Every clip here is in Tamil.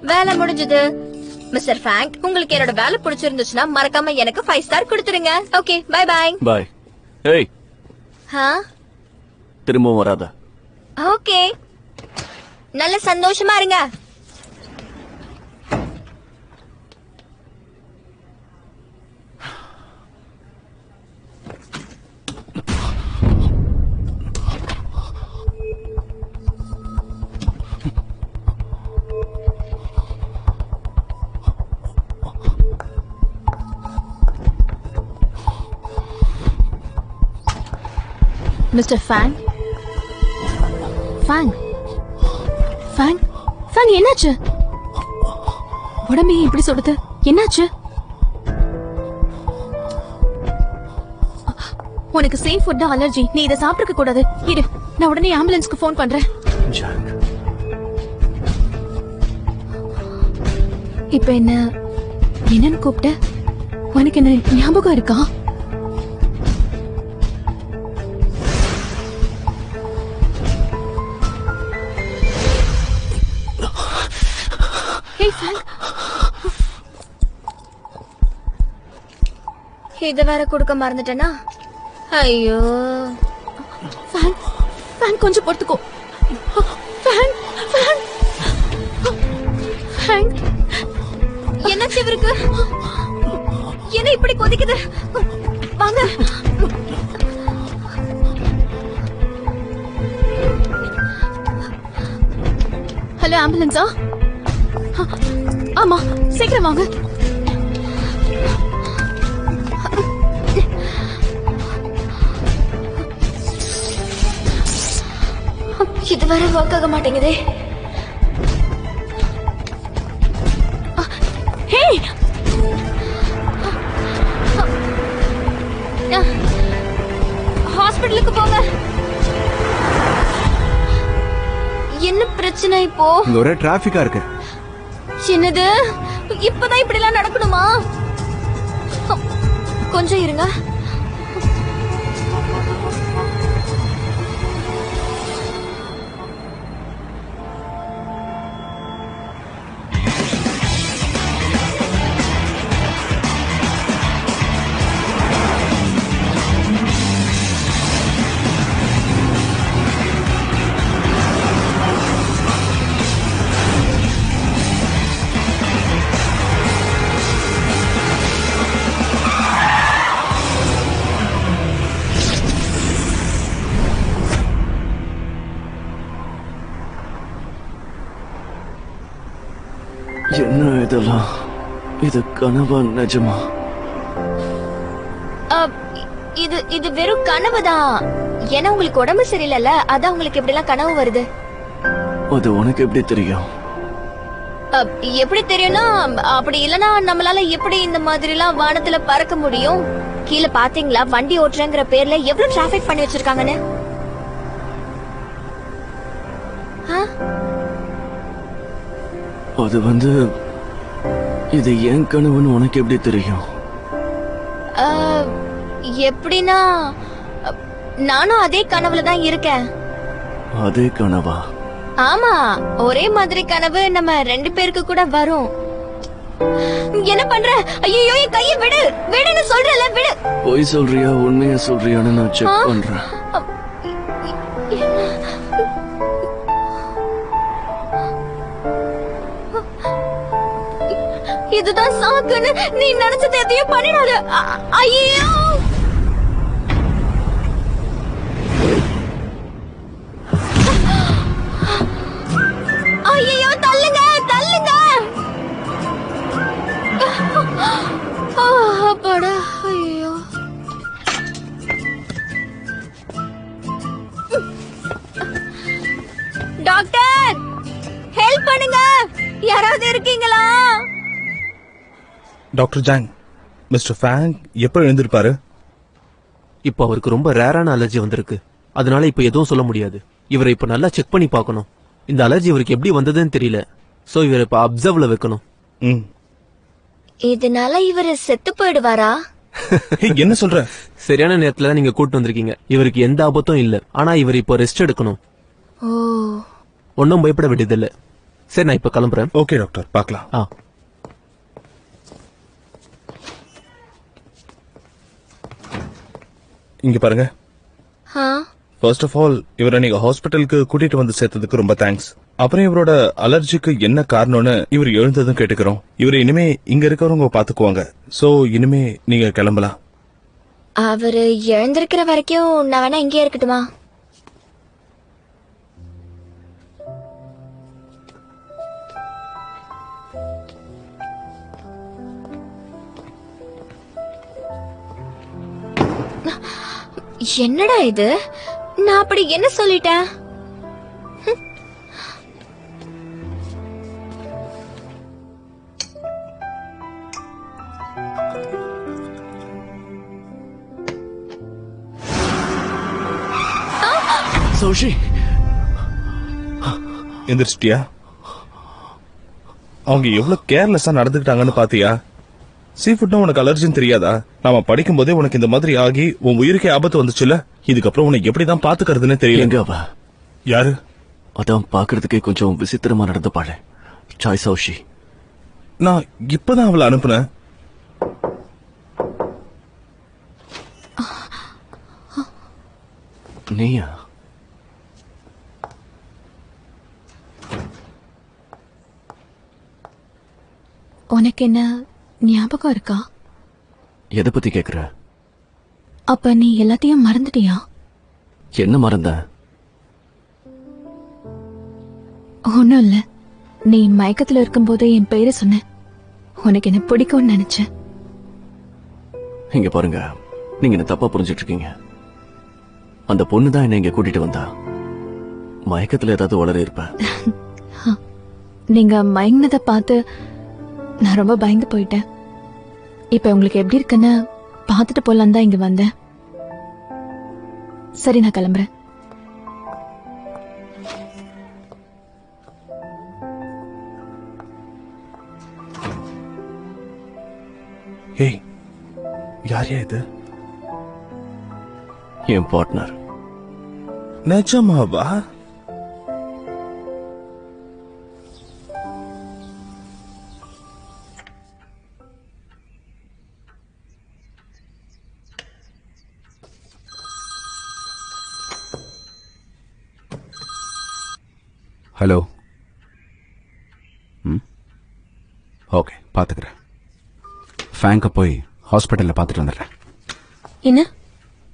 வேலை முடிஞ்சது. மிஸ்டர் ஃபிராங்க், உங்களுக்கு என்னோட வேலை பிடிச்சிருந்துச்சுன்னா மறக்காம எனக்கு 5 ஸ்டார் கொடுத்துருங்க. Okay, bye bye. பை. ஏய், திரும்பவும் வராத. ஓகே, நல்ல சந்தோஷமா இருங்க. Mister Fang, Fang, Fang, Fang, என்னாச்சு? உடம்பே இப்படி சொல்லுது, என்னாச்சு? உனக்கு சேம் ஃபுட் அலர்ஜி, நீ இதை சாப்பிட்டுக்க கூடாது. இரு, நான் உடனே ஆம்புலன்ஸ்க்கு ஃபோன் பண்றேன். இப்ப என்னன்னு கூப்பிட்ட? உனக்கு என்ன ஞாபகம் இருக்கா? இத வேற கொடுக்க மறந்துட்டேனா? ஐயோ. ஃபேங், ஃபேங், கொஞ்சம் பொறுத்துக்கோ. ஃபேங், ஃபேங், ஃபேங், என்னாச்சு இவருக்கு? என்ன இப்படி கொதிக்குது? வாங்க. ஹலோ, ஆம்புலன்ஸா? ஆமா, சீக்கிரம் வாங்க. இது வேற ஒர்க் ஆக மாட்டேங்குதே. ஹாஸ்பிடலுக்கு போங்க. என்ன பிரச்சனை இப்போ? ஒரே டிராபிக்கா இருக்கு. என்னது, இப்பதான் இப்படி எல்லாம் நடக்கணுமா? கொஞ்சம் இருங்க. என்ன இதெல்லாம்? இது கனவா நிஜமா? இது வெறும் கனவுதான். ஏன்னா உங்களுக்கு உடம்பு சரியில்லைல்ல, அதான் உங்களுக்கு எப்படி எல்லாம் கனவு வருது. அது உனக்கு எப்படி தெரியும்? எப்படி தெரியும்னா, அப்படி இல்லனா நம்மளால எப்படி இந்த மாதிரி எல்லாம் வானத்துல பறக்க முடியும்? கீழே பாத்தீங்களா, வண்டி ஓட்டுறங்கிற பேர்ல எவ்வளவு டிராபிக் பண்ணி வச்சிருக்காங்கன்னு? அது இது ஏன் கனவுன்னு உனக்கு எப்படி தெரியும்? எப்படின்னா, நானும் அதே கனவுல தான் இருக்கேன். அதே கனவா? ஆமா, ஒரே மாதிரி கனவு நம்ம 2 பேருக்கு கூட வரும். என்ன பண்ற? ஐயோ, என் கையை விடு, விடுன்னு சொல்றல, விடு. போய் சொல்றியா உண்மையா சொல்றியான்னு நான் செக் பண்றேன். இதுதான் சாக்குன்னு நீ நினைச்சது எதையும் பண்ணிடாத. ஐயோ, ஐயோ, தள்ளுங்க, தள்ளுங்க. அப்பாடா. ஐயோ, டாக்டர், ஹெல்ப் பண்ணுங்க. யாராவது இருக்கீங்களா? டாக்டர் ஜாங், மிஸ்டர் ஃபேங் எப்ப எழுந்திருப்பாரு? இப்ப அவருக்கு ரொம்ப ரேரான அலர்ஜி வந்திருக்கு. அதனால இப்ப எதுவும் சொல்ல முடியாது. இவரை இப்ப நல்லா செக் பண்ணி பார்க்கணும். இந்த அலர்ஜி இவருக்கு எப்படி வந்ததுன்னு தெரியல. சோ இவரை இப்ப அப்சர்வ்ல வைக்கணும். இதனால இவரு செத்து போயிடுவாரா? ஏய், என்ன சொல்ற? சரியான நேரத்துல தான் நீங்க கூட்டு வந்திருக்கீங்க. இவருக்கு எந்த ஆபத்தும் இல்ல. ஆனா இவர் இப்போ ரெஸ்ட் எடுக்கணும். ஓ, ஒன்னும் பயப்பட வேண்டியது இல்ல. சரி, நான் இப்ப கிளம்புறேன். ஓகே டாக்டர், பார்க்கலாம். ஆ. இங்க பாருங்க. ஆ, ஃபர்ஸ்ட் ஆஃப் ஆல் இவரை நீங்க ஹாஸ்பிட்டலுக்கு கூட்டிட்டு வந்து சேர்த்ததுக்கு ரொம்ப தேங்க்ஸ். அப்புறம் இவரோட அலர்ஜிக்கு என்ன காரணம்னு இவர் எழுந்ததும் கேட்டுக்கிறோம். இவரை இனிமே இங்க இருக்கிறவங்க பாத்துக்குவாங்க. சோ இனிமே நீங்க கிளம்பலாம். அவரு எழுந்திருக்கிற வரைக்கும் நான் வேணா இங்கே இருக்கட்டுமா? என்னடா இது? நான் அப்படி என்ன சொல்லிட்டேன்? சௌஷி, எந்திரிச்சிட்டியா? அவங்க எவ்வளவு கேர்லெஸ்ஸா நடந்துக்கிட்டாங்கன்னு பாத்தியா? சீ ஃபுட்னா உனக்கு அலர்ஜின்னு தெரியாதா? நாம படிக்கும் போதே உனக்கு இந்த மாதிரி ஆகி உன் உயிருக்கே ஆபத்து வந்துச்சுல. இதுக்கப்புறம் உனக்கு எப்படிதான் பாத்துக்கிறதுன்னு தெரியல. எங்க அவ? யாரு? அதான் பாக்குறதுக்கே கொஞ்சம் விசித்திரமா நடந்துப்பாளே. சாய் சௌஷி. நான் இப்பதான் அவளை அனுப்புனேன். நீயா? உனக்கு என்ன ஞாபகம் இருக்கா? எதை பத்தி கேக்குற? அப்ப நீ எல்லாத்தையும் மறந்துட்டியா? என்ன மறந்த? ஒண்ணும் இல்ல. நீ மயக்கத்துல இருக்கும்போதே என் பேரை சொன்ன. உனக்கு என்ன பிடிக்கும்னு நினைச்சேன். இங்க பாருங்க, நீங்க என்ன தப்பா புரிஞ்சிட்டு இருக்கீங்க. அந்த பொண்ணு தான் என்ன இங்க கூட்டிட்டு வந்தா. மயக்கத்துல ஏதாவது உளறி இருப்ப. நீங்க மயங்கினத பார்த்து நான் ரொம்ப பயந்து போயிட்டேன். இப்ப உங்களுக்கு எப்படி இருக்குன்னு பார்த்துட்டு போலாம் தான் இங்க வந்தேன். சரி, நான் கிளம்புறேன். ஏய், யாரையா இது? என் பார்ட்னர். நிஜமாவா? ஹலோ. ஓகே, பாத்துக்கிறேன். ஃபேங்க போய் ஹாஸ்பிட்டல்ல பாத்துட்டு வந்துடுறேன். என்ன,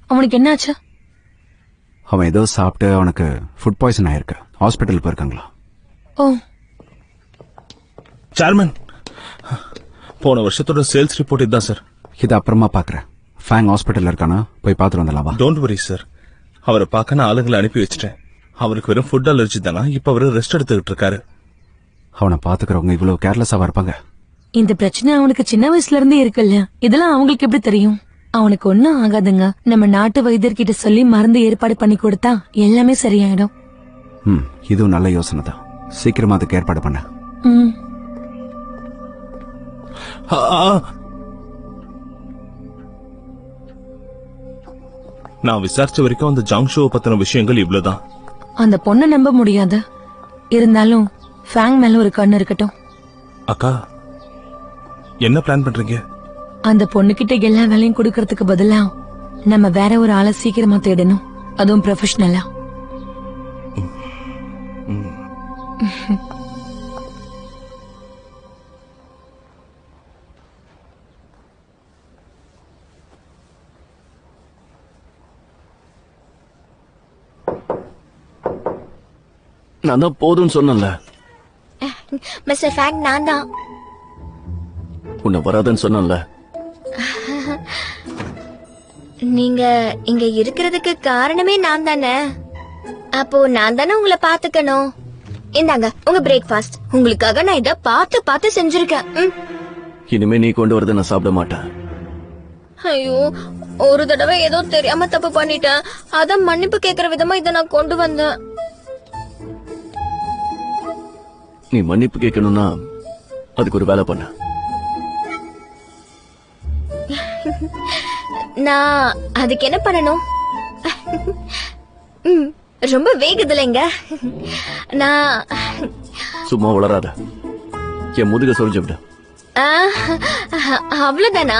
அவனுக்கு என்ன ஆச்சு? அவன் ஏதோ சாப்பிட்டு அவனுக்கு ஃபுட் பாய்சன் ஆயிருக்கு. ஹாஸ்பிட்டல் போயிருக்காங்களா? ஓ, சேர்மன், போன வருஷத்தோட சேல்ஸ் ரிப்போர்ட் இதுதான் சார். இது அப்புறமா பாக்குறேன். ஃபேங் ஹாஸ்பிட்டல்ல இருக்கானா? போய் பாத்துட்டு வந்துடலாமா? Don't worry sir. அவரை பார்க்க நான் ஆளுங்களை அனுப்பி வச்சிட்டேன். அவருக்கு வெறும் ஃபுட் அலர்ஜி தானா? இப்ப அவரு ரெஸ்ட் எடுத்துக்கிட்டு இருக்காரு. அவனை பாத்துக்கிறவங்க இவ்வளவு கேர்லெஸ்ஸாவா இருப்பாங்க? இந்த பிரச்சனை அவனுக்கு சின்ன வயசுல இருந்தே இருக்குல்ல. இதெல்லாம் அவங்களுக்கு எப்படி தெரியும்? அவனுக்கு ஒண்ணும் ஆகாதுங்க. நம்ம நாட்டு வைத்தியர்கிட்ட சொல்லி மருந்து ஏற்பாடு பண்ணி கொடுத்தா எல்லாமே சரியாயிடும். இதுவும் நல்ல யோசனை தான். சீக்கிரமா அதுக்கு ஏற்பாடு பண்ண. நான் விசாரிச்ச வரைக்கும் அந்த ஜாங் ஷோ பத்தின விஷயங்கள் இவ்வளவுதான். அந்த பொண்ணை நம்ப முடியாது. இருந்தாலும் ஃபேங் மேல ஒரு கண்ணு இருக்கட்டும். அக்கா, என்ன பிளான் பண்றீங்க? அந்த பொண்ணுகிட்ட எல்லா வேலையும் கொடுக்கறதுக்கு பதிலா நம்ம வேற ஒரு ஆளை சீக்கிரமா தேடணும். அதுவும் ப்ரொஃபஷனலா. நான் தான் போதும்னு சொன்னேன்ல. மிஸ்டர் ஃபேங், நான் தான். உன்னை வராதுன்னு சொன்னேன்ல. நீங்க இங்க இருக்கிறதுக்கு காரணமே நான் தானே. அப்போ நான் தானே உங்களை பாத்துக்கணும். இந்தாங்க உங்க பிரேக்ஃபாஸ்ட். உங்களுக்காக நான் இத பார்த்து செஞ்சிருக்கேன். இனிமே நீ கொண்டு வரத நான் சாப்பிட மாட்டேன். ஐயோ, ஒரு தடவை ஏதோ தெரியாம தப்பு பண்ணிட்டேன். அதான் மன்னிப்பு கேக்குற விதமா இத நான் கொண்டு வந்தேன். நீ மன்னிப்பு கேட்கணும்னா அதுக்கு ஒரு வேலை பண்ண. நான் அதுக்கு என்ன பண்ணணும்? ரொம்ப வேகுதுலைங்க. நான் சும்மா வளராத, என் முதுக சொரிஞ்சு விட. அவ்வளவுதானா?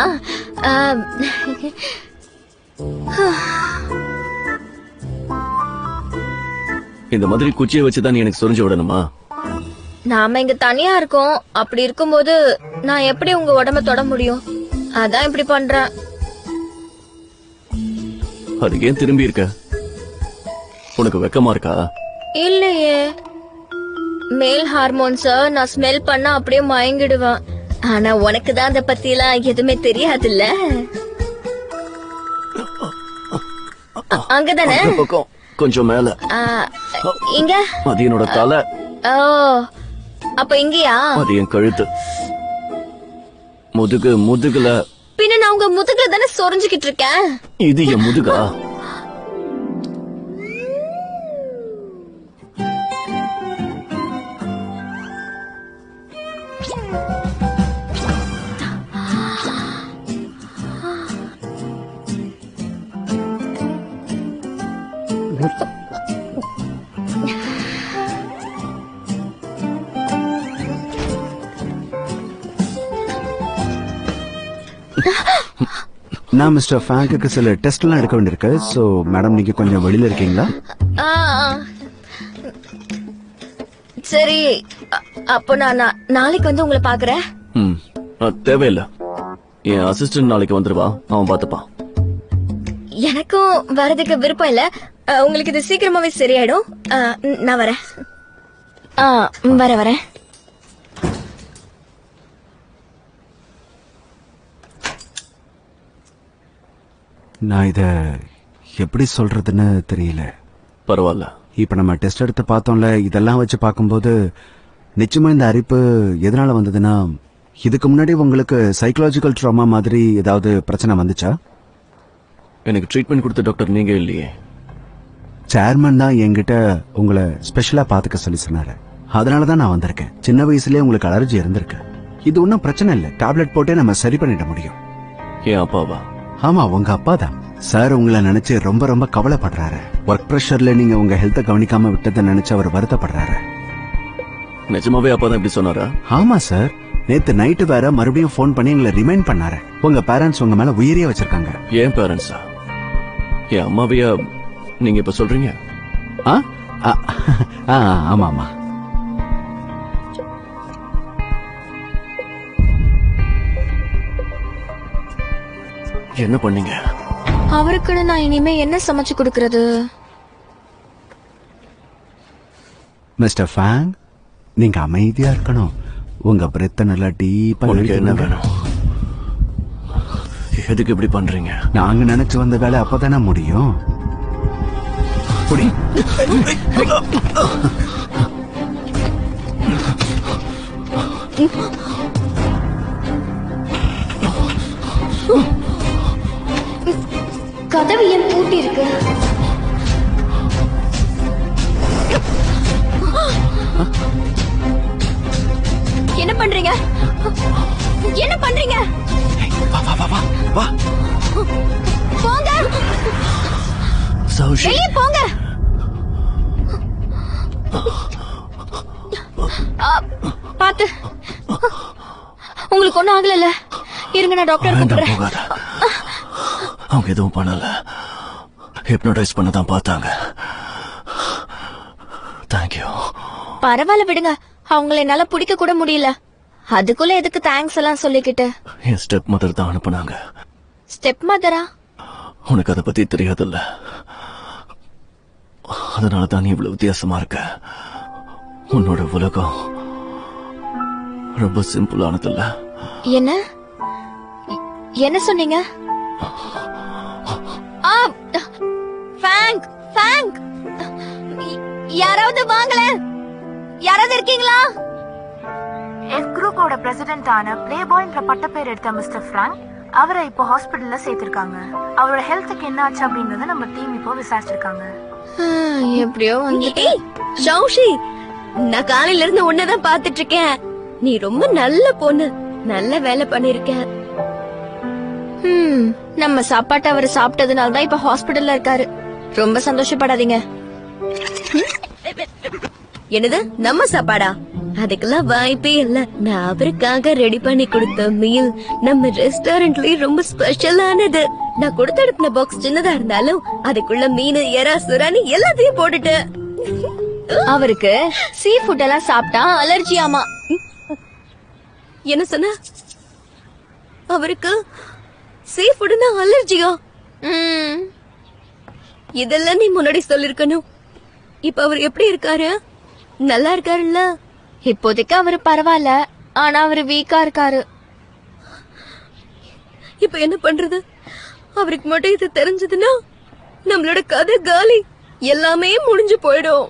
இந்த மாதிரி குச்சியை வச்சுதான் நீ எனக்கு சொரிஞ்சு விடணுமா? நாம இங்க தனியா இருக்கோம். அப்படி இருக்கும்போது நான் எப்படி உங்க உடம்ப தொட முடியும்? அதான் இப்படி பண்றேன். அது ஏன் திரும்பி இருக்க? உனக்கு வெக்கமா இருக்கா? இல்லையே, மேல் ஹார்மோன்ஸ நான் ஸ்மெல் பண்ணா அப்படியே மயங்கிடுவேன். ஆனா உனக்கு தான் அத பத்தி எல்லாம் எதுவுமே தெரியாதுல்ல. அங்கதானே? அந்த பக்கம் கொஞ்சம் மேல. இங்க அது என்னோட தலை. ஓ, அப்ப இங்கயா? அது என் கழுத்து. முதுகுல. பின்ன நான் உங்க முதுகுல தானே சொரிஞ்சுக்கிட்டு இருக்கேன். இது என் முதுகா? நான் மிஸ்டர் ஃபிராங்க்கு சில டெஸ்ட் எல்லாம் எடுக்க வேண்டியிருக்கு. சோ மேடம் நீங்க கொஞ்சம் வெளியில இருக்கீங்களா? சரி, அப்போ நான் நாளைக்கு வந்து உங்களை பாக்குறேன். தேவையில்ல, என் அசிஸ்டன்ட் நாளைக்கு வந்துருவா, அவன் பாத்துப்பான். எனக்கும் வரதுக்கு விருப்பம் இல்ல. உங்களுக்கு இது சீக்கிரமாவே சரியாயிடும். நான் வரேன். வரேன். நான் இத எப்படி சொல்றதுன்னு தெரியல. பரவாயில்ல. இப்ப நம்ம டெஸ்ட் எடுத்து பார்த்தோம்ல, இதெல்லாம் வச்சு பார்க்கும்போது நிச்சயமா இந்த அரிப்பு எதனால வந்ததுன்னா, இதுக்கு முன்னாடி உங்களுக்கு சைக்கலாஜிக்கல் ட்ராமா மாதிரி ஏதாவது பிரச்சனை வந்துச்சா? எனக்கு ட்ரீட்மெண்ட் கொடுத்த டாக்டர் நீங்க இல்லையே. சேர்மன் தான் என்கிட்ட உங்களை ஸ்பெஷலா பாத்துக்க சொல்லி சொன்னாரு. அதனாலதான் நான் வந்திருக்கேன். சின்ன வயசுலயே உங்களுக்கு அலர்ஜி இருந்திருக்கு. இது ஒன்னும் பிரச்சனை இல்ல, டேப்லெட் போட்டே நம்ம சரி பண்ணிட முடியும். என் அப்பாவா? ஆமா, உங்க அப்பா தான். சார் உங்களை நினைச்சு ரொம்ப ரொம்ப கவலைப்படுறாரு. ஒர்க் பிரஷர்ல நீங்க உங்க ஹெல்த்த கவனிக்காம விட்டதை நினைச்சு அவர் வருத்தப்படுறாரு. நிஜமாவே அப்பா தான் இப்படி சொன்னாரா? ஆமா சார், நேத்து நைட்டு வேற மறுபடியும் போன் பண்ணி எங்களை ரிமைண்ட் பண்ணாரு. உங்க பேரண்ட்ஸ் உங்க மேல உயிரியே வச்சிருக்காங்க. என் பேரண்ட்ஸா? என் அம்மாவையா நீங்க இப்ப சொல்றீங்க? ஆமா ஆமா. என்ன பண்ணீங்க? அவருக்குன்னு நான் இனிமே என்ன சமைச்சு கொடுக்கறது? மிஸ்டர் ஃபேங், நீங்க அமைதியா இருக்கணும். உங்க பிரெத்த நல்லா டீப்பா என்ன வேணும்? எதுக்கு இப்படி பண்றீங்க? நாங்க நினைச்சு வந்த வேலை அப்பதானே முடியும். கதவு ஏன் பூட்டி இருக்கு? என்ன பண்றீங்க? என்ன பண்றீங்க? வா போங்க, சௌஷி, வெளியே போங்க. பாத்து, உங்களுக்கு ஒண்ணும் ஆகல? இருங்க, நான் டாக்டர் கூப்பிடுறேன். போகாத. அவங்க எதுவும் பண்ணல, ஹிப்னோடைஸ் பண்ணதான் பார்த்தாங்க. தேங்க்யூ. பரவாயில்ல, விடுங்க. அவங்களை என்னால பிடிக்க கூட முடியல. அதுக்குள்ள எதுக்கு தேங்க்ஸ் எல்லாம் சொல்லிக்கிட்டு? என் ஸ்டெப் மதர் தான் அனுப்புனாங்க. ஸ்டெப் மதரா? உனக்கு அதை பத்தி தெரியாதுல்ல, அதனால தான் நீ இவ்வளவு வித்தியாசமா இருக்க. உன்னோட உலகம் ரொம்ப சிம்பிளானதில்ல. என்ன என்ன சொன்னீங்க? யாராவது வாங்கல? யாராவது இருக்கீங்களா? எஸ் குரூப்போட பிரசிடென்டான பிளே பாய்ன்ற பட்டப்பேர் எடுத்த மிஸ்டர் பிராங்க் அவரை இப்போ ஹாஸ்பிடல்ல சேர்த்திருக்காங்க. அவரோட ஹெல்த்துக்கு என்ன ஆச்சு அப்படின்றத நம்ம டீம் இப்போ விசாரிச்சிருக்காங்க. எப்படியோ வந்துட்டு. சௌஷி, நான் காலையில இருந்து உன்னதான் பாத்துட்டு இருக்கேன். நீ ரொம்ப நல்ல பொண்ணு, நல்ல வேலை பண்ணிருக்க. நம்ம சாப்பாட்டை அவர் சாப்பிட்டதுனால தான் இப்ப ஹாஸ்பிடல்ல இருக்காரு. ரொம்ப சந்தோஷப்படாதீங்க. என்னது நம்ம சாப்பாடா? அதுக்கெல்லாம் வாய்ப்பே இல்ல. நான் அவருக்காக ரெடி பண்ணி கொடுத்த மீல் நம்ம ரெஸ்டாரண்ட்லயே ரொம்ப ஸ்பெஷலானது. நான் கொடுத்து அனுப்பின பாக்ஸ் சின்னதா இருந்தாலும் அதுக்குள்ள மீன், எறா, சுறான்னு எல்லாத்தையும் போட்டுட்டேன். அவருக்கு சீ ஃபுட் எல்லாம் சாப்பிட்டா அலர்ஜியாமா. என்ன சொன்ன? அவருக்கு சீ ஃபுட்னா அலர்ஜியா? இதெல்லாம் நீ முன்னாடி சொல்லிருக்கணும். இப்ப அவர் எப்படி இருக்காரு? நல்லா இருக்காருல்ல? இப்போதைக்கு அவரு பரவாயில்ல, ஆனா அவரு வீக்கா இருக்காரு. இப்ப என்ன பண்றது? அவருக்கு மட்டும் இது தெரிஞ்சதுன்னா நம்மளோட கதை காலி, எல்லாமே முடிஞ்சு போயிடும்.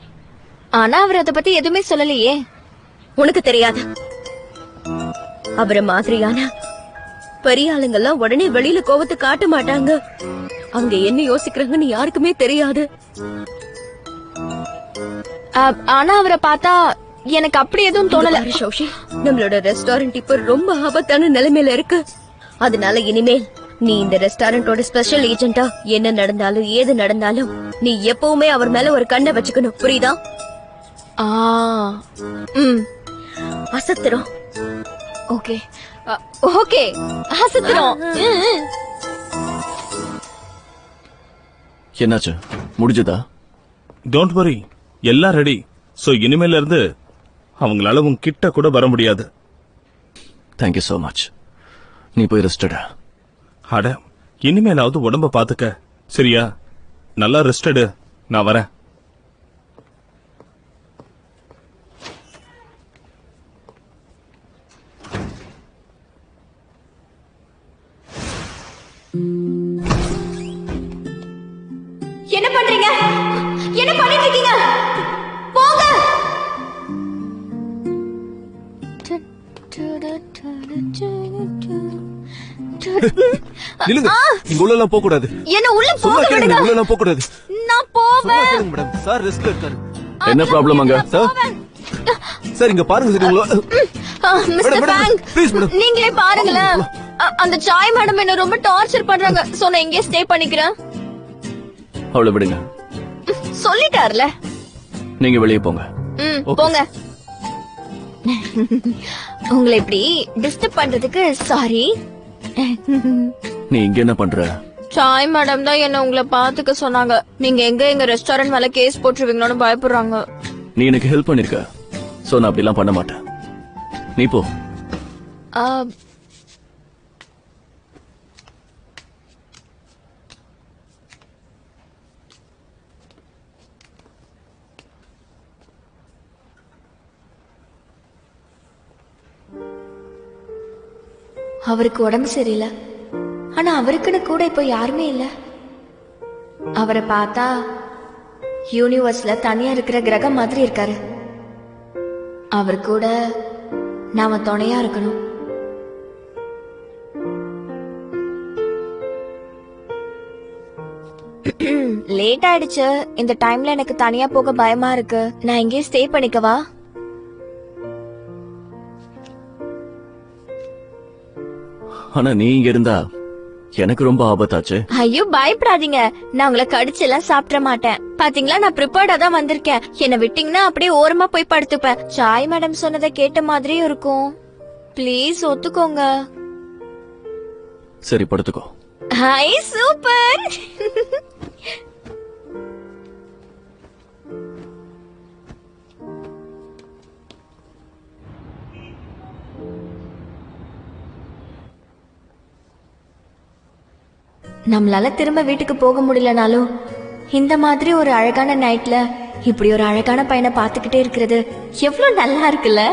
ஆனா அவர் அத பத்தி எதுவுமே சொல்லலையே. உனக்கு தெரியாது, அவரை மாதிரியான பெரிய ஆளுங்கெல்லாம் உடனே வெளியில கோவத்தை காட்ட மாட்டாங்க. அவங்க என்ன யோசிக்கிறாங்கன்னு யாருக்குமே தெரியாது. ஆனா அவரை பார்த்தா எனக்கு அப்படி எதுவும் தோணல. சௌஷி, நம்மளோட ரெஸ்டாரண்ட் இப்ப ரொம்ப ஆபத்தான நிலைமையில இருக்கு. அதனால இனிமேல் நீ இந்த ரெஸ்டாரண்டோட ஸ்பெஷல் ஏஜென்டா என்ன நடந்தாலும் ஏது நடந்தாலும் நீ எப்பவுமே அவர் மேல ஒரு கண்ணை வச்சுக்கணும், புரியுதா? அசத்துறோம். ஓகே ஓகே, அசத்துறோம். என்னாச்சு, முடிஞ்சதா? டோன்ட் வரி, எல்லாம் ரெடி. சோ இனிமேல இருந்து அவங்களால உன் கிட்ட கூட வர முடியாது. Thank you so much. நீ போய் ரெஸ்டடா. அட, இனிமேலாவது உடம்ப பாத்துக்க, சரியா? நல்லா ரெஸ்ட் எடு, நான் வரேன். என்ன பண்றீங்க? என்ன பண்ணிட்டு இருக்கீங்க? போங்க. நில்லுங்க, இங்க உள்ள எல்லாம் போக கூடாது. என்ன உள்ள சும்மா போக கேளுங்க, விடுங்க. உள்ள எல்லாம் போக கூடாது. நான் போவேன். கேளுங்க மேடம், சார் ரெஸ்ட்ல இருக்காரு. என்ன ப்ராப்ளம் அங்க? சார் இங்க பாருங்க sir. Mister madam, bank, please madam. நீங்களே பாருங்களேன். அந்த சாய் மேடம் என்ன ரொம்ப டார்ச்சர் பண்றாங்க. சோ நான் இங்கே ஸ்டே பண்ணிக்கிறேன். அவளை விடுங்க. சொல்லிட்டார்ல. நீங்க வெளியே போங்க. போங்க. உங்களை இப்படி டிஸ்டர்ப் பண்றதுக்கு சாரி. நீ இங்க என்ன பண்ற? சாய் மேடம் தான் என்ன உங்களை பாத்துக்க சொன்னாங்க. நீங்க எங்க ரெஸ்டாரண்ட் மேல கேஸ் போட்டுருவீங்களோன்னு பயப்படுறாங்க. நீ எனக்கு ஹெல்ப் பண்ணிருக்க, சோ நான் அப்படிலாம் பண்ண மாட்டேன். நீ போ. அவருக்கு உடம்பு சரியில்லை, ஆனா அவருக்குன்னு கூட இப்ப யாருமே இல்ல. அவரை பார்த்தா யூனிவர்ஸ்ல தனியா இருக்கிற கிரகம் மாதிரி இருக்காரு. அவர் கூட நாம துணையா இருக்கணும். லேட் ஆயிடுச்சு. இந்த டைம்ல எனக்கு தனியா போக பயமா இருக்கு. நான் இங்கே ஸ்டே பண்ணிக்கவா? ஆனா நீ இங்க இருந்தா எனக்கு ரொம்ப ஆபத்தாச்சு. ஐயோ பயப்படாதீங்க, நான் உங்களை கடிச்சு எல்லாம் சாப்பிட மாட்டேன். பாத்தீங்களா, நான் ப்ரிப்பேர்டா தான் வந்திருக்கேன். என்ன விட்டீங்கன்னா அப்படியே ஓரமா போய் படுத்துப்பேன். சாய் மேடம் சொன்னதை கேட்ட மாதிரியும் இருக்கும். ப்ளீஸ் ஒத்துக்கோங்க. சரி, படுத்துக்கோ. Hi, super. நம்மளால திரும்ப வீட்டுக்கு போக முடியலனாலும் இந்த மாதிரி ஒரு அழகான நைட்ல இப்படி ஒரு அழகான பையனை பாத்துக்கிட்டே இருக்கிறது எவ்வளவு நல்லா இருக்குல்ல?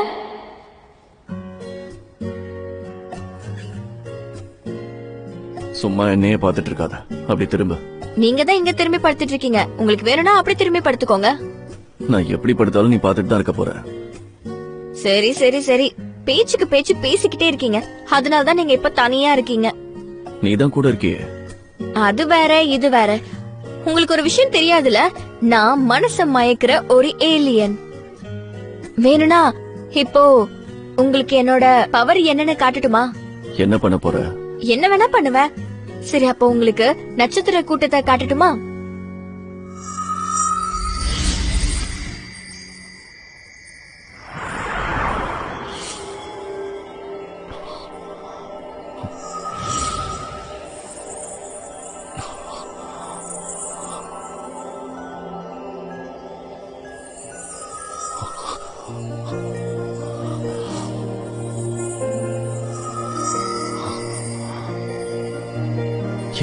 சும்மா என்னையே பாத்துட்டு இருக்காத, அப்படி திரும்ப. நீங்க தான் இங்க திரும்பி படுத்துட்டு இருக்கீங்க. உங்களுக்கு வேணும்னா அப்படி திரும்பி படுத்துக்கோங்க. நான் எப்படி படுத்தாலும் நீ பாத்துட்டு தான் இருக்க போற. சரி சரி சரி, பேச்சுக்கு பேச்சு பேசிக்கிட்டே இருக்கீங்க. அதனாலதான் நீங்க இப்ப தனியா இருக்கீங்க. நீ தான் கூட இருக்கியே. அது வேற இது வேற. உங்களுக்கு ஒரு விஷயம் தெரியாதுல, நான் மனச மயக்கிற ஒரு ஏலியன். வேணும்னா இப்போ உங்களுக்கு என்னோட பவர் என்னன்னு காட்டட்டுமா? என்ன பண்ண போற? என்ன வேணா பண்ணுவேன். சரி, அப்போ உங்களுக்கு நட்சத்திர கூட்டத்தை காட்டட்டுமா?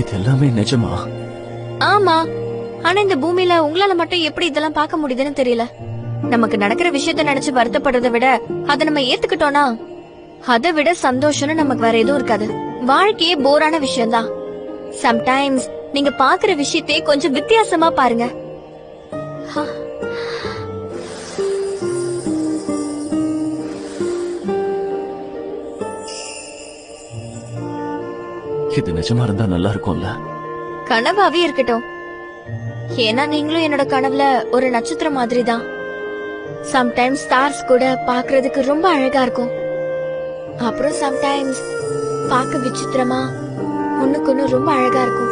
இது எல்லாமே நிஜமா? ஆமா, ஆனா இந்த பூமியில உங்களால மட்டும் எப்படி இதெல்லாம் பார்க்க முடியுதுன்னு தெரியல. நமக்கு நடக்கிற விஷயத்த நினைச்சு வருத்தப்படுறதை விட அதை நம்ம ஏத்துக்கிட்டோம்னா அதை விட சந்தோஷம்னு நமக்கு வேற எதுவும் இருக்காது. வாழ்க்கையே போரான விஷயம்தான். சம்டைம்ஸ் நீங்க பாக்குற விஷயத்தையே கொஞ்சம் வித்தியாசமா பாருங்க. இது நிஜமா இருந்தா நல்லா இருக்கும்ல? கனவாவே இருக்கட்டும். ஏன்னா நீங்களும் என்னோட கனவுல ஒரு நட்சத்திரம் மாதிரி தான். சம்டைம்ஸ் ஸ்டார்ஸ் கூட பாக்குறதுக்கு ரொம்ப அழகா இருக்கும். அப்புறம் சம்டைம்ஸ் பார்க்க விசித்திரமா ஒண்ணுக்கு ஒண்ணு ரொம்ப அழகா இருக்கும்.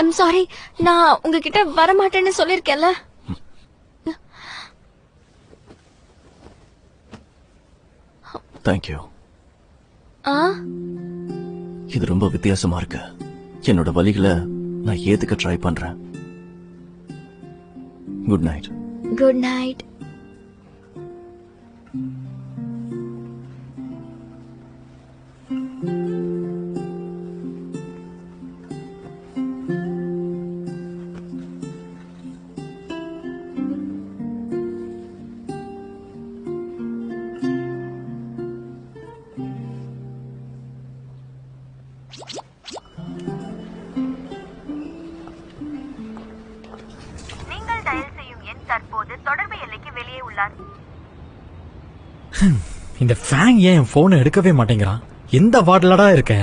I'm sorry, நான் உங்ககிட்ட வரமாட்டேன்னு சொல்லிருக்கேன்ல. Thank you. இது ரொம்ப வித்தியாசமா இருக்கு. என்னோட வலிகளை நான் ஏத்துக்க ட்ரை பண்றேன். Good night. Good night. நீங்கள் டயல் செய்யும் எண் தற்போது தொடர்பு எல்லைக்கு வெளியே உள்ளார். இந்த ஃபேங் ஏன் என் போனை எடுக்கவே மாட்டேங்கிறான்? எந்த வார்டுலடா இருக்க?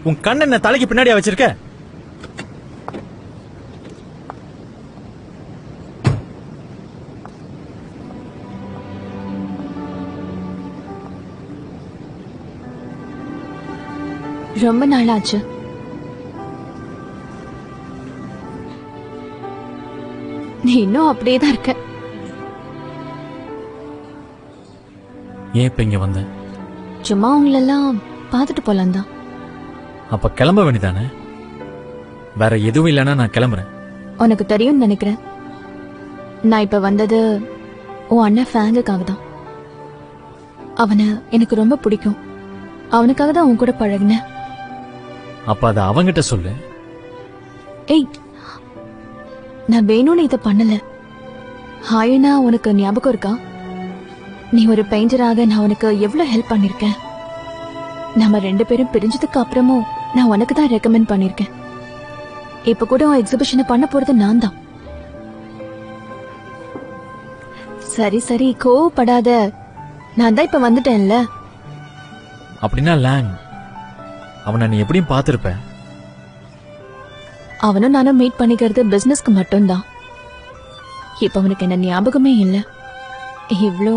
உன் கண்ண என்ன தலைக்கு பின்னாடியா வச்சிருக்க? ரொம்ப நாளாச்சு. நீ இன்னும் அப்படியே தான் இருக்க. ஏன் இப்ப இங்க வந்த? சும்மா உங்களெல்லாம் பார்த்துட்டு போலாம் தான். அப்ப கிளம்ப வேண்டியதானே? வேற எதுவும் இல்லைன்னா நான் கிளம்புறேன். உனக்கு தெரியும்னு நினைக்கிறேன். நான் இப்ப வந்தது உன் அண்ணன் ஃபேங்குக்காக தான். அவனை எனக்கு ரொம்ப பிடிக்கும். அவனுக்காக தான் உன் கூட பழகினேன். அப்ப அத அவங்கிட்ட சொல்லு. ஏய், நான் வேணும்னு இத பண்ணல. ஹாயனா உனக்கு ஞாபகம் இருக்கா? நீ ஒரு பெயிண்டராக நான் உனக்கு எவ்வளவு ஹெல்ப் பண்ணிருக்கேன். நம்ம 2 பேரும் பிரிஞ்சதுக்கு அப்புறமும் நான் உனக்கு தான் ரெக்கமெண்ட் பண்ணிருக்கேன். இப்ப கூட உன் எக்ஸிபிஷனை பண்ண போறது நான் தான். சரி சரி, கோவப்படாத. நான் தான் இப்ப வந்துட்டேன்ல. அப்படின்னா லேங், அவனை நீ எப்படியும் பார்த்திருப்ப. அவனும் நானும் மீட் பண்ணிக்கிறது பிசினஸ்க்கு மட்டும்தான். இப்ப அவனுக்கு என்ன ஞாபகமே இல்ல. இவ்ளோ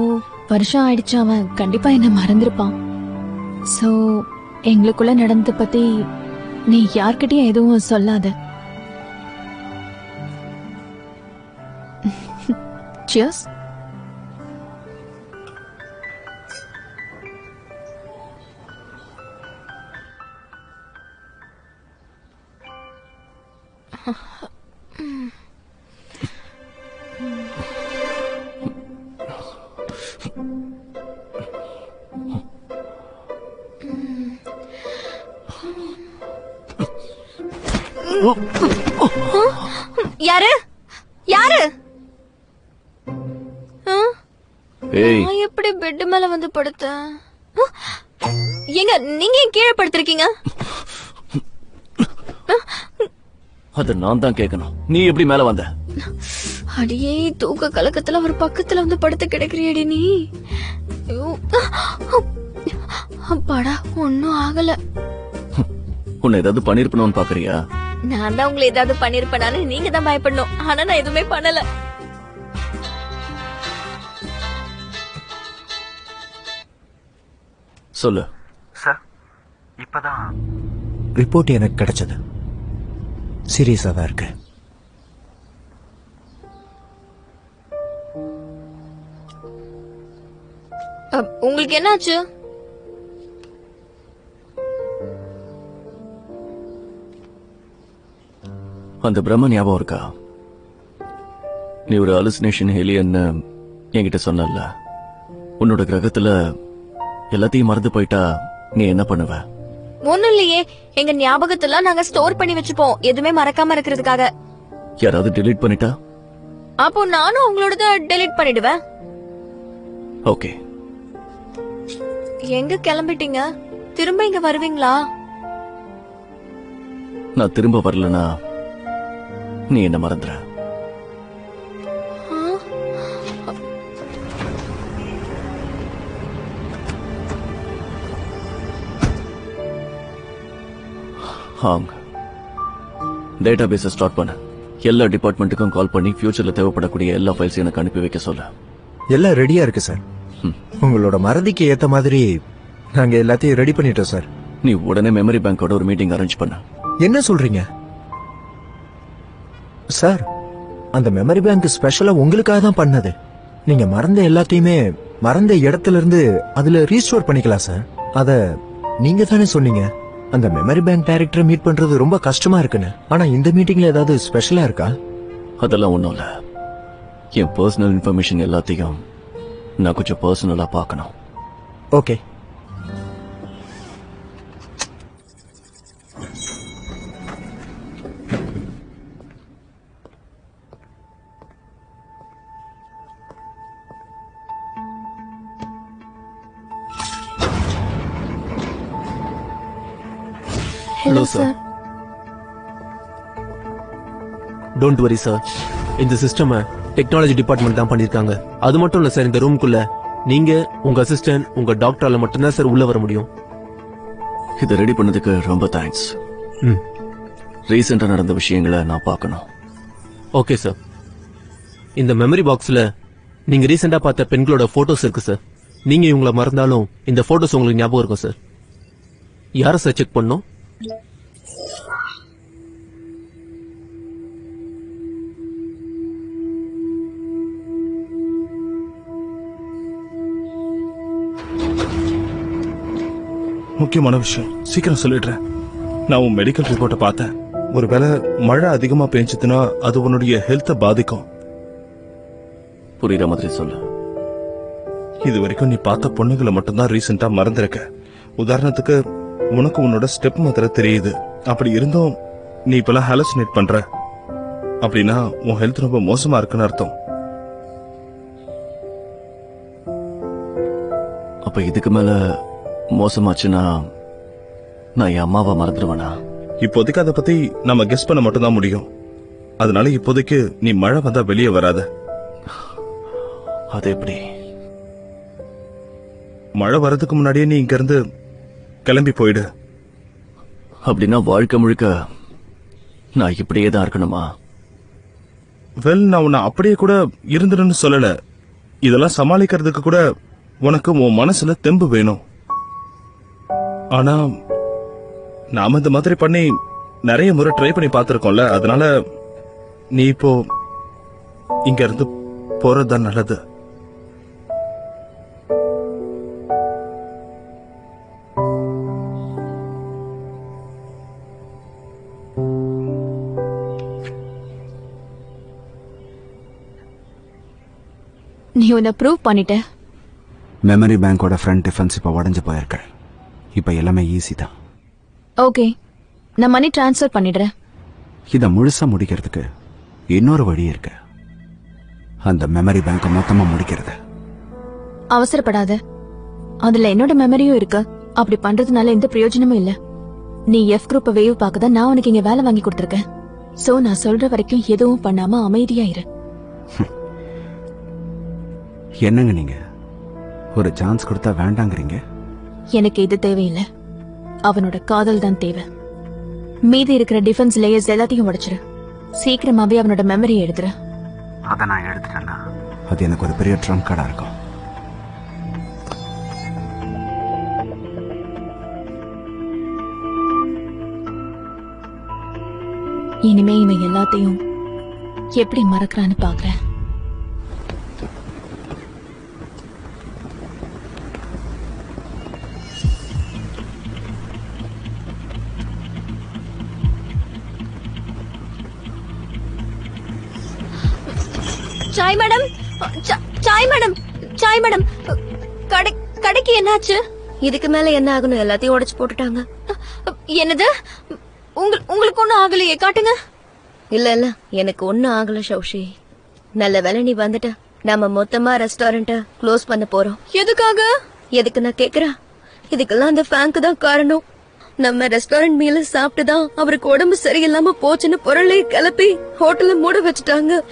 வருஷம் ஆயிடுச்சு, அவன் கண்டிப்பா என்ன மறந்திருப்பான். சோ எங்களுக்குள்ள நடந்தத பத்தி நீ யார்கிட்டயும் எதுவும் சொல்லாத. Cheers. யாரு யாரு? ஏய், நான் எப்படி பெட் மேல வந்து படுத்தேன்? எங்க நீங்க ஏன் கீழே படுத்திருக்கீங்க? அது நான் தான் கேட்கணும். நீ எப்படி மேல வந்த? அடியே, தூக்க கலக்கத்துல ஒரு பக்கத்துல வந்து படுத்து கிடக்குறியடி நீ. ஐயோ, அப்பாடா, ஒன்னும் ஆகல. உன்னை ஏதாவது பண்ணிருப்பணும்னு பாக்குறியா? நான் தான் உங்களை ஏதாவது பண்ணிருப்பேனான்னு நீங்க தான் பயப்படணும். ஆனா நான் எதுவுமே பண்ணல. சொல்லு. சார், இப்பதான் ரிப்போர்ட் எனக்கு கிடைச்சது. சீரியஸா தான் இருக்கு. உங்களுக்கு என்னாச்சு? அந்த பிரம்ம ஞாபகம் இருக்கா? நீ ஒரு அலுசினேஷன் ஹெலியன்னு என்கிட்ட சொன்னல. உன்னோட கிரகத்துல எல்லாத்தையும் மறந்து போயிட்டா நீ என்ன பண்ணுவ? ஒண்ணும் இல்லையே, எங்க ஞாபகத்துல நாங்க ஸ்டோர் பண்ணி வச்சுப்போம், எதுவுமே மறக்காம இருக்கிறதுக்காக. யாராவது delete பண்ணிட்டா? அப்போ நானும் உங்களோட டெலீட் பண்ணிடுவேன். ஓகே. எங்க கிளம்பிட்டீங்க? திரும்ப இங்க வருவீங்களா? நான் திரும்ப வரலனா நீ என்ன மறந்துற. ஹாங், டேட்டாபேஸை ஸ்டார்ட் பண்ண. எல்லா டிபார்ட்மெண்ட்டுக்கும் கால் பண்ணி ஃபியூச்சர்ல தேவைப்படக்கூடிய எல்லா ஃபைல்ஸையும் எனக்கு அனுப்பி வைக்க சொல்ல. எல்லாம் ரெடியா இருக்கு சார். உங்களோட மறதிக்கு ஏத்த மாதிரி நாங்க எல்லாத்தையும் ரெடி பண்ணிட்டோம் சார். நீ உடனே மெமரி பேங்கோட ஒரு மீட்டிங் அரேஞ்ச் பண்ண. என்ன சொல்றீங்க சார்? அந்த மெமரி பேங்க் ஸ்பெஷலா உங்களுக்காக தான் பண்ணது. நீங்க மறந்த எல்லாத்தையுமே மறந்த இடத்துல இருந்து அதுல ரீஸ்டோர் பண்ணிக்கலாம் சார். அத நீங்க தானே சொன்னீங்க. அந்த மெமரி பேங்க் டைரக்டரை மீட் பண்றது ரொம்ப கஷ்டமா இருக்குன்னு. ஆனா இந்த மீட்டிங்ல ஏதாவது ஸ்பெஷலா இருக்கா? அதெல்லாம் ஒண்ணும் இல்ல. என் பர்சனல் இன்ஃபர்மேஷன் எல்லாத்தையும் நான் கொஞ்சம் பர்சனலா பார்க்கணும். Okay. Hello sir. Don't worry sir, இந்த சிஸ்டம் டெக்னாலஜி டிபார்ட்மெண்ட் தான் பண்ணிருக்காங்க. அது மட்டும் இல்ல சார், இந்த ரூம்குள்ள நீங்க, உங்க அசிஸ்டன்ட், உங்க டாக்டரால மட்டும்தான் சார் உள்ள வர முடியும். இதை ரெடி பண்ணதுக்கு ரொம்ப தேங்க்ஸ். ரீசெண்டா நடந்த விஷயங்களை நான் பார்க்கணும். Okay sir. இந்த மெமரி பாக்ஸ்ல நீங்க ரீசெண்டா பார்த்த பெண்களோட போட்டோஸ் இருக்கு சார். நீங்க இவங்கள மறந்தாலும் இந்த போட்டோஸ் உங்களுக்கு ஞாபகம் இருக்கும் சார். யார சார் செக் பண்ணோம்? முக்கியமான விஷயம், சீக்கிரம் சொல்லிடுறேன். நான் உன் மெடிக்கல் ரிப்போர்ட்டை பார்த்தேன். ஒருவேளை மழை அதிகமா பெஞ்சதுன்னா அது உன்னுடைய ஹெல்த்தை பாதிக்கும். புரியுற மாதிரி சொல்லு. இது வரைக்கும் நீ பார்த்த பொண்ணுங்களை மட்டும்தான் ரீசெண்டா மறந்துருக்க. உதாரணத்துக்கு உனக்கு உன்னோட ஸ்டெப் மதர் தெரியுது. அப்படி இருந்தும் நீ இப்பெல்லாம் ஹாலுசினேட் பண்ற அப்படின்னா உன் ஹெல்த் ரொம்ப மோசமா இருக்குன்னு அர்த்தம். அப்ப இதுக்கு மேல மோசமாச்சுன்னா நான் என் அம்மாவை மறந்துடுவேனா? இப்போதைக்கு அதை பத்தி நம்ம கெஸ் பண்ண மட்டும்தான் முடியும். அதனால இப்போதைக்கு நீ மழை வந்தா வெளியே வராத. அது எப்படி? மழை வர்றதுக்கு முன்னாடியே நீ இங்க இருந்து கிளம்பி போயிடு. அப்படின்னா வாழ்க்கை முழுக்க நான் இப்படியே தான் இருக்கணுமா? நான் உன்னை அப்படியே கூட இருந்துடுன்னு சொல்லல. இதெல்லாம் சமாளிக்கிறதுக்கு கூட உனக்கு உன் மனசுல தெம்பு வேணும். ஆனா நாம இந்த மாதிரி பண்ணி நிறைய முறை ட்ரை பண்ணி பார்த்திருக்கோம்ல. அதனால நீ இப்போ இங்க இருந்து போறதுதான் நல்லது. நீ உன்னை ப்ரூவ் பண்ணிட்ட. மெமரி பேங்கோட ஃப்ரண்ட் டிஃபென்ஸ் இப்ப உடஞ்சு போயிருக்க. இப்ப எல்லாமே ஈஸி தான். ஓகே, நான் மணி டிரான்ஸ்ஃபர் பண்ணிடுறேன். இத முழுசா முடிக்கிறதுக்கு இன்னொரு வழி இருக்கு. அந்த மெமரி பேங்க் மொத்தமா முடிக்கிறது. அவசரப்படாத, அதுல என்னோட மெமரியும் இருக்கு. அப்படி பண்றதுனால எந்த பிரயோஜனமும் இல்ல. நீ எஃப் குரூப்பை வேவ் பார்க்கதான் நான் உனக்கு இங்க வேலை வாங்கி கொடுத்துருக்கேன். சோ நான் சொல்ற வரைக்கும் எதுவும் பண்ணாம அமைதியா இரு. என்னங்க நீங்க ஒரு சான்ஸ் கொடுத்தா வேண்டாங்கிறீங்க? எனக்கு இது தேவையில்லை. அவனோட காதல் தான் தேவை. மீதி இருக்கிற டிஃபென்ஸ் லேயர்ஸ் எல்லாத்தையும் உடைச்சிரு. சீக்கிரமாவே அவனோட மெமரி எடுத்துரு. அதை நான் எடுத்துட்டேன்னா அது எனக்கு ஒரு பெரிய ட்ரம்ப் கார்டா இருக்கும். இனிமே இவன் எல்லாத்தையும் எப்படி மறக்கிறான்னு பாக்குறேன். Sai madam, Sai madam, Sai madam, கடைக்கு என்னாச்சு? இதுக்கு மேல என்ன ஆகணும்? எல்லாத்தையும் உடைச்சு போட்டுட்டாங்க. என்னது? உங்களுக்கு ஒண்ணும் ஆகலையே? காட்டுங்க. இல்ல இல்ல, எனக்கு ஒண்ணும் ஆகல சௌஷி. நல்ல வேளை நீ வந்துட்ட. நாம மொத்தமா ரெஸ்டாரண்ட க்ளோஸ் பண்ண போறோம். எதுக்காக? எதுக்கு நான் கேக்குறேன்? இதுக்கெல்லாம் அந்த ஃபேங்க் தான் காரணம். நம்ம ரெஸ்டாரண்ட் மீல சாப்பிட்டுதான் அவருக்கு உடம்பு சரியில்லாம போச்சுன்னு பொருளை கிளப்பி ஹோட்டல மூட வச்சுட்டாங்க.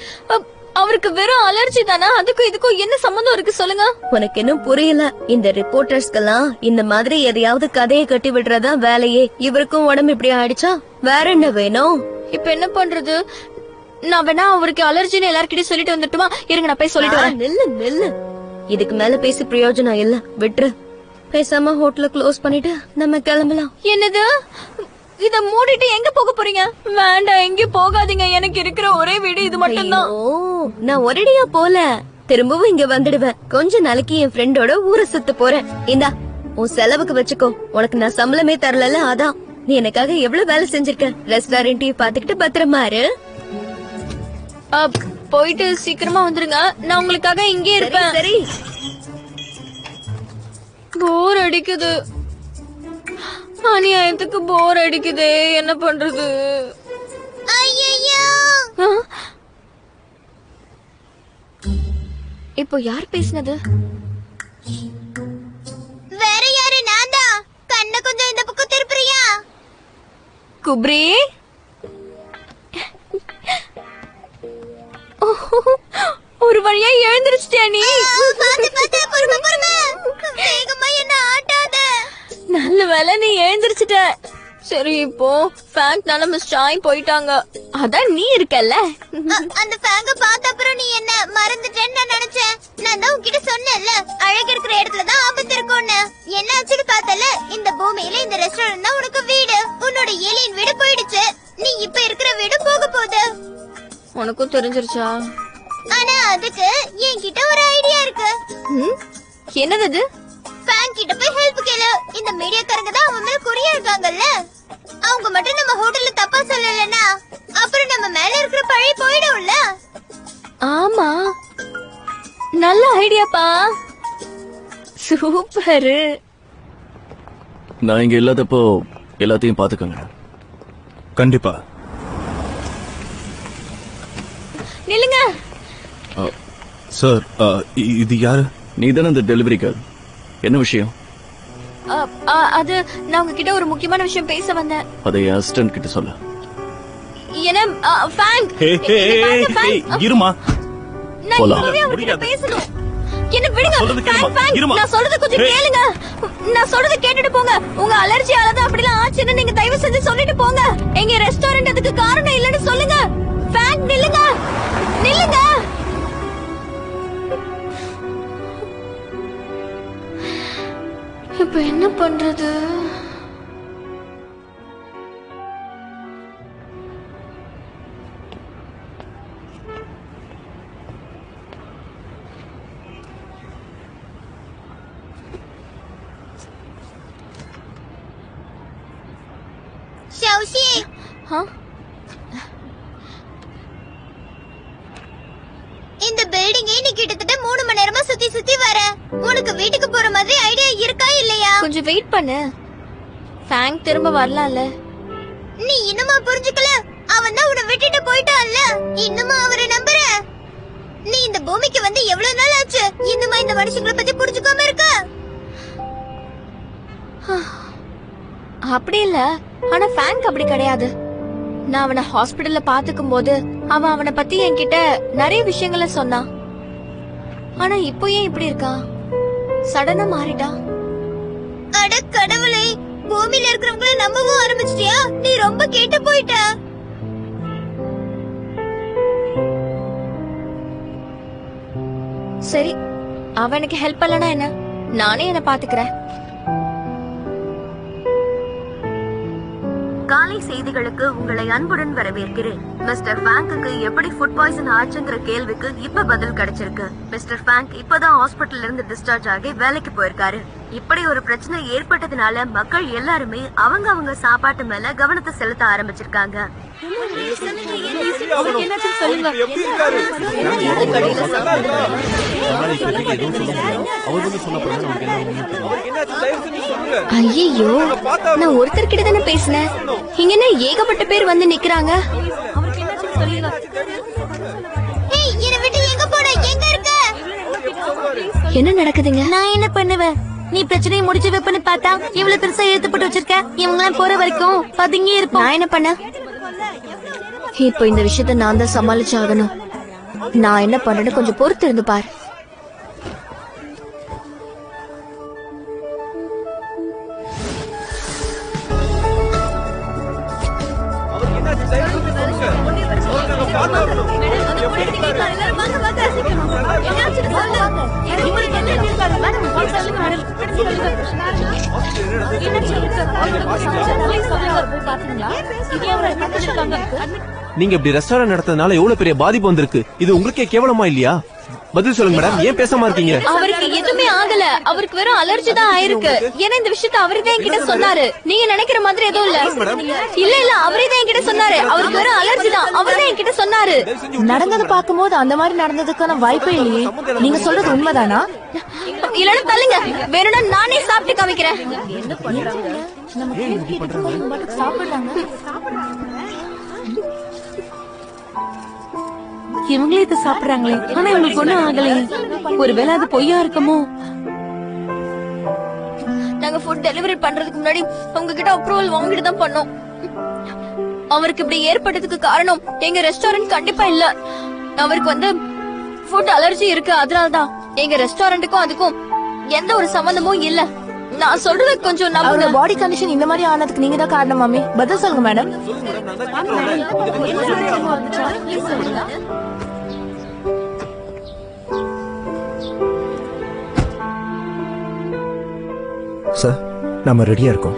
அவருக்கு வெறும் அலர்ஜி தானா? அதுக்கும் இதுக்கும் என்ன சம்பந்தம் இருக்கு சொல்லுங்க. உனக்கு இன்னும் புரியல. இந்த ரிப்போர்ட்டர்ஸ்க்கெல்லாம் இந்த மாதிரி எதையாவது கதையை கட்டி விடுறதா வேலையே. இவருக்கும் உடம்பு இப்படி ஆயிடுச்சா வேற என்ன வேணும்? இப்ப என்ன பண்றது? நான் வேணா அவருக்கு அலர்ஜின்னு எல்லார்கிட்டயும் சொல்லிட்டு வந்துட்டுமா? இருங்க, நான் போய் சொல்லிட்டு வரேன். நில்லு நில்லு, இதுக்கு மேல பேசி பிரயோஜனம் இல்ல. விட்டுரு. பேசாம ஹோட்டல க்ளோஸ் பண்ணிட்டு நம்ம கிளம்பலாம். என்னது? இத மூடிட்டு எங்க போக போறீங்க? வேண்டாம், எங்க போகாதீங்க. எனக்கு இருக்கிற ஒரே வீடு இது மட்டும்தான். நான் ஒரேடியா போல, திரும்பவும் இங்க வந்துடுவேன். கொஞ்ச நாளைக்கு என் ஃப்ரெண்டோட ஊரை சுத்த போறேன். இந்தா உன் செலவுக்கு வச்சுக்கோ. உனக்கு நான் சம்பளமே தரல. அதான் நீ எனக்காக எவ்வளவு வேலை செஞ்சிருக்க. ரெஸ்டாரண்ட்டையும் பாத்துக்கிட்டு பத்திரமா இரு. போயிட்டு சீக்கிரமா வந்துருங்க. நான் உங்களுக்காக இங்கே இருப்பேன். சரி. போர் அடிக்குது. அநியாயத்துக்கு போர் அடிக்குதே. என்ன பண்றது? இப்போ யார் பேசினது? வேற யாரு? நான் தான். கண்ண கொஞ்சம் இந்த பக்கம் திருப்புறியா? குப்ரி, ஒரு வழியா எழுந்திருச்சிட்டியா நீ? நல்ல வேலை நீ எழுந்திருச்சிட்ட. சரி, இப்போ ஃபேங்க்னால மிஸ் சாய் போயிட்டாங்க. அதான் நீ இருக்கல்ல. அந்த ஃபேங்க பார்த்த அப்புறம் நீ என்ன மறந்துட்டேன்னு நான் நினைச்சேன். நான் தான் உன்கிட்ட சொன்னேன்ல, அழகு இருக்கிற இடத்துல தான் ஆபத்து இருக்கும்னு. என்ன ஆச்சுன்னு பார்த்தல, இந்த பூமியில இந்த ரெஸ்டாரண்ட் தான் உனக்கு வீடு. உன்னோட ஏலியன் வீடு போயிடுச்சு. நீ இப்ப இருக்கிற வீடு போக போகுது. உனக்கும் தெரிஞ்சிருச்சா? ஆனா அதுக்கு என்கிட்ட ஒரு ஐடியா இருக்கு. என்னது? ஃபேன் கிட்ட போய் ஹெல்ப் கேளு. இந்த மீடியாக்காரங்க தான் அவன் மேல குறியா இருக்காங்கல்ல. அவங்க மட்டும் நம்ம ஹோட்டல்ல தப்பா சொல்லலன்னா அப்புறம் நம்ம மேல இருக்கிற பழி போயிடும்ல. ஆமா, நல்ல ஐடியாப்பா. சூப்பர். நான் இங்க இல்லாதப்போ எல்லாத்தையும் பாத்துக்கோங்க. கண்டிப்பா. நில்லுங்க. சார், இது யாரு? நீதானே அந்த டெலிவரி கேர்ள். என்ன விஷயம்? அது நான் உங்ககிட்ட ஒரு முக்கியமான விஷயம் பேச வந்தேன். அதை என் அசிஸ்டன்ட் கிட்ட சொல்ல. என்ன ஃபேங்க்? இருமா. நான் இப்பவே அவர்கிட்ட பேசணும். என்ன விடுங்க. ஃபேங்க், நான் சொல்றது கொஞ்சம் கேளுங்க. நான் சொல்றது கேட்டுட்டு போங்க. உங்க அலர்ஜியால தான் அப்படிலாம் ஆச்சுன்னு நீங்க தயவு செஞ்சு சொல்லிட்டு போங்க. எங்க ரெஸ்டாரண்ட் அதுக்கு காரணம் இல்லன்னு சொல்லுங்க. ஃபேங்க், நில்லுங்க. நில்லுங்க. இப்ப என்ன பண்றது? ஷௌஷி, இந்த பில்டிங்கை நீ கிட்டத்தட்ட 3 மணி நேரமா சுத்தி சுத்தி வர. உனக்கு வீட்டுக்கு போற மாதிரி ஐடியா இருக்கா இல்லையா? கொஞ்சம் வெயிட் பண்ணு. ஃபேங்க் திரும்ப வரலாம்ல. நீ இன்னுமா புரிஞ்சுக்கல? அவன் தான் உன்னை விட்டுட்டு போயிட்டான்ல. இன்னுமா அவரை நம்புற? நீ இந்த பூமிக்கு வந்து எவ்வளவு நாள் ஆச்சு? இன்னுமா இந்த மனுஷங்களை பத்தி புரிஞ்சுக்காம இருக்க? அப்படி இல்ல, ஆனா ஃபேங்க் அப்படி கிடையாது. நான் அவனை ஹாஸ்பிடல்ல பாத்துக்கும் போது அவன் அவனை பத்தி என்கிட்ட நிறைய விஷயங்களை சொன்னான். ஆனா இப்போ ஏன் இப்படி இருக்கான்? சடனா மாறிட்டா. அட கடவுளே, பூமியில இருக்கிறவங்களை நம்பவும் ஆரம்பிச்சிட்டியா? நீ ரொம்ப கேட்டு போயிட்ட. சரி, அவன் எனக்கு ஹெல்ப் பண்ணலனா என்ன? நானே என்ன பாத்துக்கிறேன். காலை செய்திகளுக்கு உங்களை அன்புடன் வரவேற்கிறேன். மிஸ்டர் ஃபேங்க்கு எப்படி ஃபுட் பாய்சன் ஆச்சுங்கிற கேள்விக்கு இப்ப பதில் கிடைச்சிருக்கு. மிஸ்டர் ஃபேங்க் இப்பதான் ஹாஸ்பிட்டல்ல இருந்து டிஸ்சார்ஜ் ஆகி வேலைக்கு போயிருக்காரு. இப்படி ஒரு பிரச்சனை ஏற்பட்டதுனால மக்கள் எல்லாருமே அவங்க சாப்பாட்டு மேல கவனத்தை செலுத்த ஆரம்பிச்சிருக்காங்க. ஐயோ, நான் ஒருத்தர்கிட்ட தானே பேசினேன். இங்க என்ன ஏகப்பட்ட பேர் வந்து நிக்கிறாங்க. என்ன நடக்குதுங்க? நான் என்ன பண்ணுவேன்? நீ பிரச்சனையை முடிச்சு வைப்பன்னு பார்த்தா இவ்வளவு பெருசா எழுத்து போட்டு வச்சிருக்க. இவங்க எல்லாம் போற வரைக்கும் பதுங்கி இருப்போம். நான் என்ன பண்ண? இப்போ இந்த விஷயத்த நான் தான் சமாளிச்சு ஆகணும். நான் என்ன பண்றேன்னு கொஞ்சம் பொறுத்து இருந்து பாரு. நீங்க இப்படி ரெஸ்டாரண்ட் நடத்ததுனால எவ்வளவு பெரிய பாதிப்பு வந்திருக்கு. இது உங்களுக்கே கேவலமா இல்லையா? பதில் சொல்லுங்க மேடம், ஏன் பேசாம இருக்கீங்க? அவருக்கு எதுவுமே ஆகல. அவருக்கு வெறும் அலர்ஜி தான் ஆயிருக்கு. ஏன்னா இந்த விஷயத்த அவரே தான் என்கிட்ட சொன்னாரு. நீங்க நினைக்கிற மாதிரி எதுவும் இல்ல. இல்ல, அவரே தான் என்கிட்ட சொன்னாரு. அவருக்கு வெறும் அலர்ஜி தான். அவர் தான் என்கிட்ட சொன்னாரு. நடந்தது பாக்கும்போது அந்த மாதிரி நடந்ததுக்கான வாய்ப்பே இல்லையே. நீங்க சொல்றது உண்மைதானா? இல்லன்னா தள்ளுங்க, வேணும்னா நானே சாப்பிட்டு காமிக்கிறேன். இவங்களே இதை சாப்பிடுறாங்களே, ஆனா இவங்களுக்கு ஒண்ணும் ஆகலையே. ஒருவேளை அது பொய்யா இருக்குமோ? நாங்க ஃபுட் டெலிவரி பண்றதுக்கு முன்னாடி உங்ககிட்ட அப்ரூவல் வாங்கிட்டு தான் பண்ணோம். அவருக்கு இப்படி ஏற்பட்டதுக்கு காரணம் எங்க ரெஸ்டாரண்ட் கண்டிப்பா இல்ல. அவருக்கு வந்து ஃபுட் அலர்ஜி இருக்கு. அதனாலதான் எங்க ரெஸ்டாரண்ட்டுக்கும் அதுக்கும் எந்த ஒரு சம்பந்தமும் இல்ல. நான் சொல்றது கொஞ்சம் அவரோட பாடி கண்டிஷன் இந்த மாதிரி ஆனதுக்கு நீங்க தான் காரணம். மாமி, பதில் சொல்லுங்க மேடம். சார், நம்ம ரெடியா இருக்கோம்.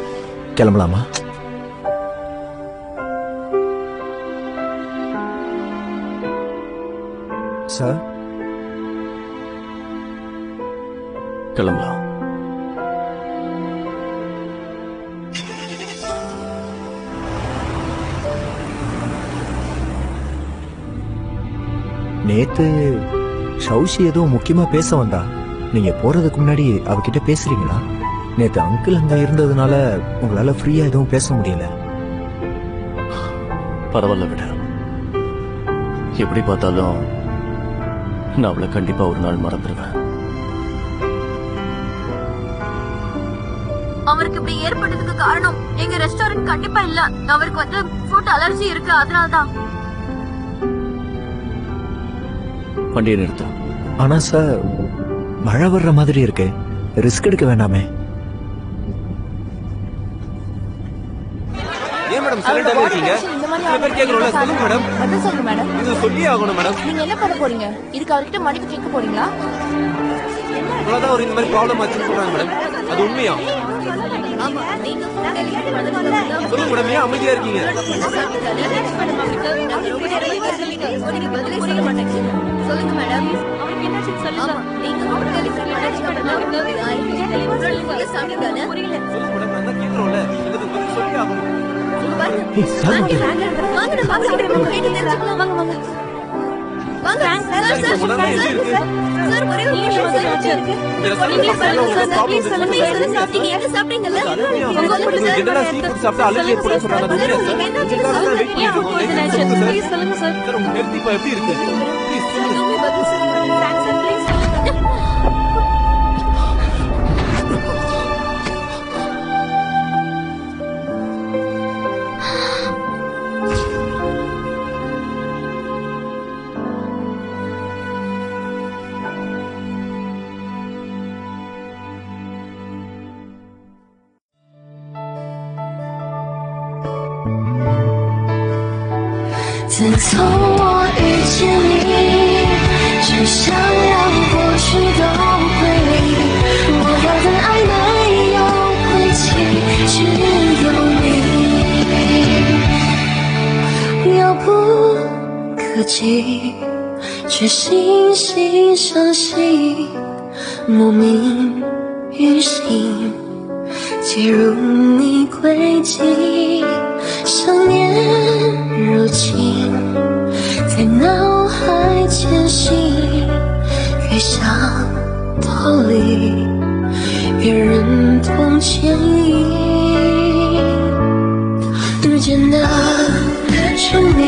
கிளம்பலாமா? சார், கிளம்பலாம். நேத்து ஷௌஷி ஏதோ முக்கியமா பேச வந்தா. நீங்க போறதுக்கு முன்னாடி அவகிட்ட பேசுறீங்களா? நேத்து அங்கிள் அங்க இருந்ததுனால உங்களால ஃப்ரீயா எதுவும் பேச முடியல. பரவாயில்ல விட. எப்படி பார்த்தாலும் நான் அவளை கண்டிப்பா ஒரு நாள் மறந்துடுவேன். அவருக்கு இப்படி ஏற்பட்டதுக்கு காரணம் எங்க ரெஸ்டாரண்ட் கண்டிப்பா இல்ல. அவருக்கு வந்து ஃபுட் அலர்ஜி இருக்கு, அதனாலதான். வண்டியை நிறுத்த. ஆனா சார் மழை வர்ற மாதிரி இருக்கு, ரிஸ்க் எடுக்க வேண்டாமே. ஏன் மேடம் சைலண்டாவே இருக்கீங்க? சில பேர் கேக்குறோம்ல, சொல்லுங்க மேடம். அதான் சொல்லுங்க மேடம். இது சொல்லியே ஆகணும் மேடம். நீங்க என்ன பண்ண போறீங்க? இதுக்கு அவர்கிட்ட மன்னிப்பு கேட்க போறீங்களா? இவ்வளவுதான் ஒரு இந்த மாதிரி ப்ராப்ளம் ஆச்சுன்னு சொல்றாங்க மேடம். அது உண்மையா? சொல்லுங்க மேடம், ஏன் அமைதியா இருக்கீங்க? சொல்லுங்க மேடம். அவருக்கு என்னாச்சு சொல்லுங்க. நீங்க சொல்லுங்க மேடம், நான் தான் கேக்குறோம்ல, இதுக்கு பதில் சொல்லியே ஆகணும்.自从我遇见你，只想让过去都归零。我要的爱没有归期，只有你。遥不可及，却惺惺相惜，莫名于心，接入你轨迹，想念如今在脑海前行，越想逃离，越忍痛牵引。日渐的沉迷，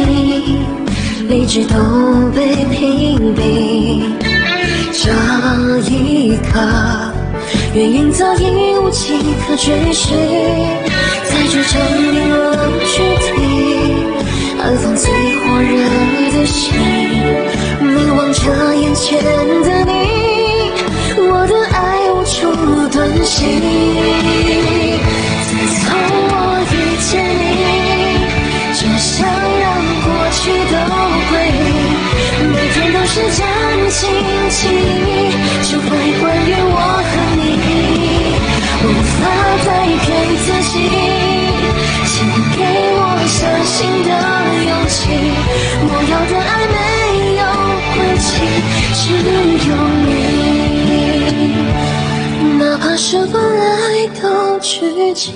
理智都被屏蔽，这一刻原因早已无迹可追寻，在这证明了具体，安放最火热的心，凝望着眼前的你，我的爱无处遁形。自从我遇见你，只想让过去都归零，每天都是战兢兢业，只会关于我和你，无法再骗自己，请给我相信的勇气，我要的爱没有归期，只有你，哪怕是本来都拘谨。